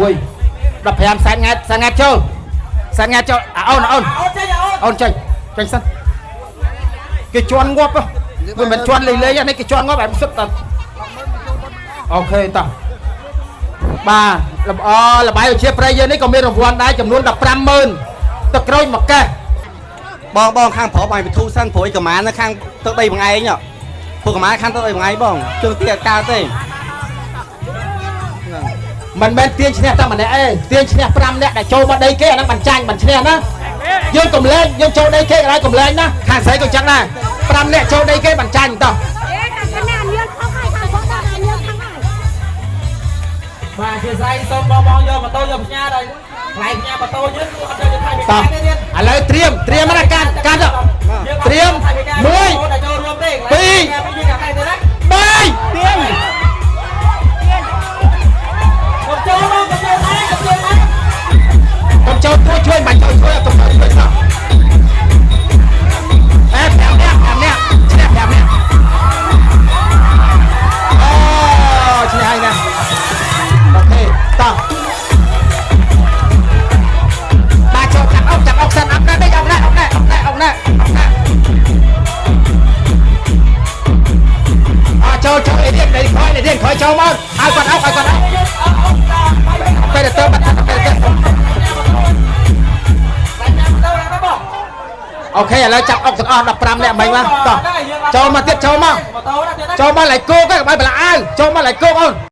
6 15 សែនងាត់ចូលសែនងាត់ចូលអូនចេញសិនគេជន់ងាប់វាមិនជន់លេងនេះគេជន់ងាប់បែបសុទ្ធតែអូខេតោះបាទលបាយជាប្រៃយើងនេះក៏មានរង្វាន់ដែរចំនួន 150000 ទឹកក្រូចមួយកេះបងខាងប្រុសឲ្យវិធូសិនព្រោះឯកម្មានៅខាងទឹកដីបងឯងពួកកម្មាខាងទឹកដីបងឯងបងជើងទីអកាទេមិនមែនទាញឈ្នះតែម្នាក់ឯងទាញឈ្នះ 5 នាក់ដែលចូលមកដីគេអាហ្នឹងមិនចាញ់មិនឈ្នះណាយើងកំលែងយើងចូលដីគេឲ្យកំលែងណាខាងស្រីក៏ចឹងដែរ 5 នាក់ចូលដីគេមិនចាញ់តោះបាទជាស្រីសូមបងយកម៉ូតូយកផ្ញើដល់ថ្លៃផ្ញើម៉ូតូយើងអត់យកថ្លៃពីកាទេទៀតឥឡូវត្រៀមណាកាន់ត្រៀម1 2 3កុំចូលទៅជួយបាញ់ជួយកុំជួយសោះ5 នាក់ឈ្នះ 5 នាក់អូឈ្នះហើយណាអូខេតោះបាទចូលចាប់អុកសិនអត់ដែរអុកណាចូលអីទៀតក្រោយចូលមកឲ្យគាត់អុកពេលទៅបាត់អូខេឥឡូវចាប់អុកទាំងអស់ 15 នាក់មិញមកតោះចូលមកទៀតចូលមកឡៃគោកឯងកុំឲ្យបន្លាអាវចូលមកឡៃគោកអូន